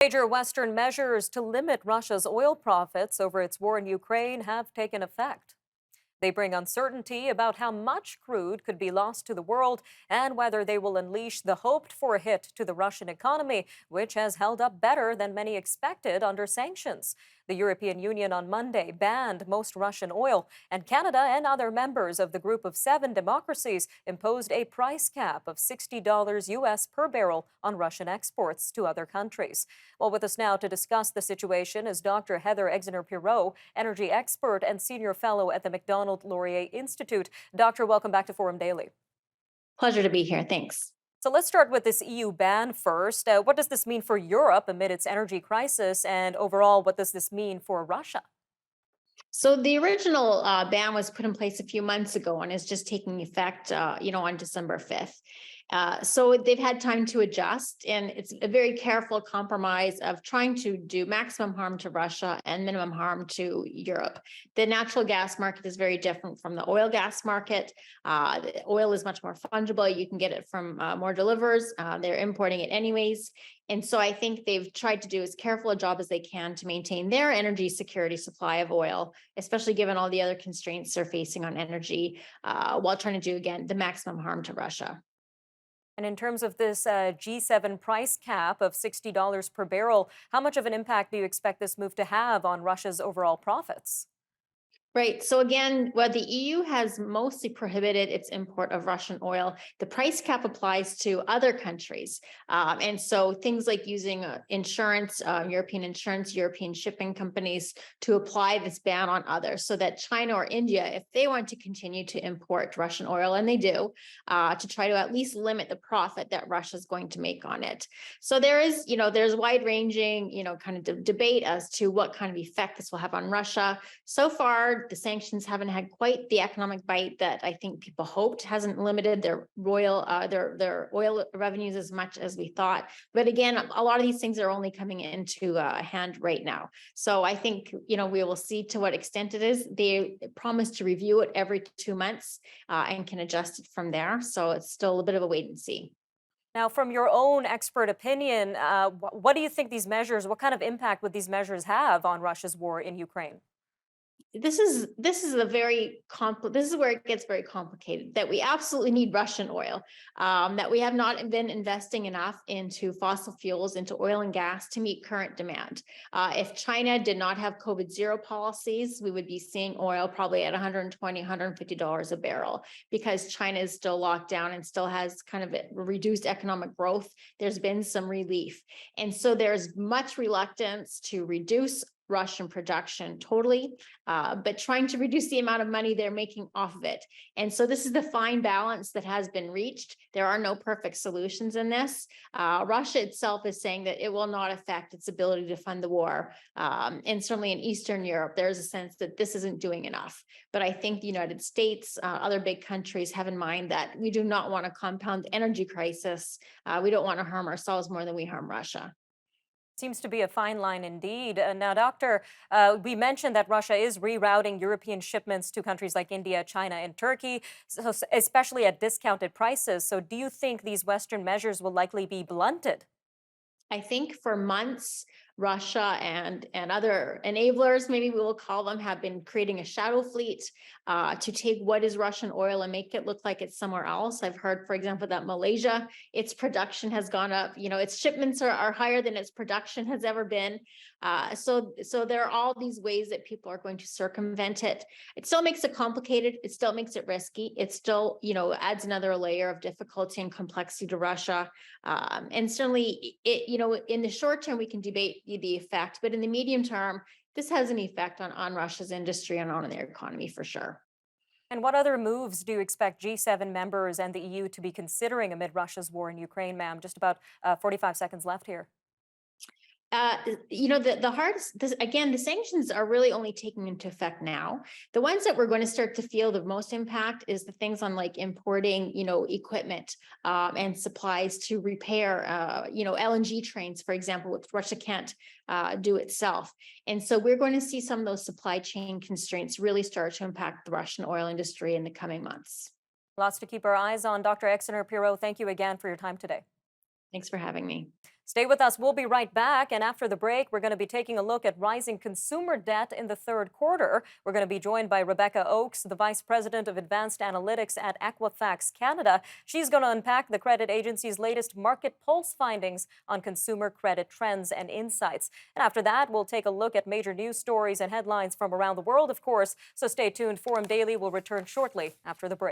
Major Western measures to limit Russia's oil profits over its war in Ukraine have taken effect. They bring uncertainty about how much crude could be lost to the world and whether they will unleash the hoped for hit to the Russian economy, which has held up better than many expected under sanctions. The European Union on Monday banned most Russian oil, and Canada and other members of the group of 7 democracies imposed a price cap of $60 US per barrel on Russian exports to other countries. Well, with us now to discuss the situation is Dr. Heather Exner-Pirot, energy expert and senior fellow at the Macdonald-Laurier Institute. Doctor, welcome back to Forum Daily. Pleasure to be here. Thanks. So let's start with this EU ban first. What does this mean for Europe amid its energy crisis? And overall, what does this mean for Russia? So the original ban was put in place a few months ago and is just taking effect, on December 5th. So they've had time to adjust, and it's a very careful compromise of trying to do maximum harm to Russia and minimum harm to Europe. The natural gas market is very different from the oil gas market. The oil is much more fungible. You can get it from more delivers. They're importing it anyways. And so I think they've tried to do as careful a job as they can to maintain their energy security supply of oil, especially given all the other constraints they're facing on energy, while trying to do, again, the maximum harm to Russia. And in terms of this G7 price cap of $60 per barrel, how much of an impact do you expect this move to have on Russia's overall profits? Right. So again, while the EU has mostly prohibited its import of Russian oil, the price cap applies to other countries. And so things like using insurance, European insurance, European shipping companies to apply this ban on others so that China or India, if they want to continue to import Russian oil, and they do, to try to at least limit the profit that Russia is going to make on it. So there's wide ranging, kind of debate as to what kind of effect this will have on Russia. So far, the sanctions haven't had quite the economic bite that I think people hoped. Hasn't limited their their oil revenues as much as we thought. But again, a lot of these things are only coming into hand right now. So I think we will see to what extent it is. They promise to review it every 2 months and can adjust it from there. So it's still a bit of a wait and see. Now, from your own expert opinion, what do you think what kind of impact would these measures have on Russia's war in Ukraine? This is this is where it gets very complicated, that we absolutely need Russian oil, that we have not been investing enough into fossil fuels, into oil and gas to meet current demand. If China did not have COVID zero policies, we would be seeing oil probably at 120 $150 a barrel, because China is still locked down and still has kind of a reduced economic growth. There's been some relief, and so there's much reluctance to reduce Russian production totally, but trying to reduce the amount of money they're making off of it. And so this is the fine balance that has been reached. There are no perfect solutions in this. Russia itself is saying that it will not affect its ability to fund the war. And certainly in Eastern Europe, there's a sense that this isn't doing enough. But I think the United States, other big countries have in mind that we do not want to compound the energy crisis. We don't want to harm ourselves more than we harm Russia. Seems to be a fine line indeed. Now, Doctor, we mentioned that Russia is rerouting European shipments to countries like India, China, and Turkey, especially at discounted prices. So, do you think these Western measures will likely be blunted? I think for months, Russia and other enablers, maybe we will call them, have been creating a shadow fleet to take what is Russian oil and make it look like it's somewhere else. I've heard, for example, that Malaysia, its production has gone up. Its shipments are higher than its production has ever been. So there are all these ways that people are going to circumvent it. It still makes it complicated. It still makes it risky. It still, adds another layer of difficulty and complexity to Russia. And certainly, in the short term, we can debate the effect, but in the medium term, this has an effect on Russia's industry and on their economy for sure. And what other moves do you expect G7 members and the EU to be considering amid Russia's war in Ukraine, ma'am? Just about 45 seconds left here. uh, the hardest, again, the sanctions are really only taking into effect now. The ones that we're going to start to feel the most impact is the things on like importing, equipment and supplies to repair, LNG trains, for example, which Russia can't do itself. And so we're going to see some of those supply chain constraints really start to impact the Russian oil industry in the coming months. Lots to keep our eyes on. Dr. Exner-Pirot, thank you again for your time today. Thanks for having me. Stay with us. We'll be right back. And after the break, we're going to be taking a look at rising consumer debt in the third quarter. We're going to be joined by Rebecca Oakes, the Vice President of Advanced Analytics at Equifax Canada. She's going to unpack the credit agency's latest market pulse findings on consumer credit trends and insights. And after that, we'll take a look at major news stories and headlines from around the world, of course. So stay tuned. Forum Daily will return shortly after the break.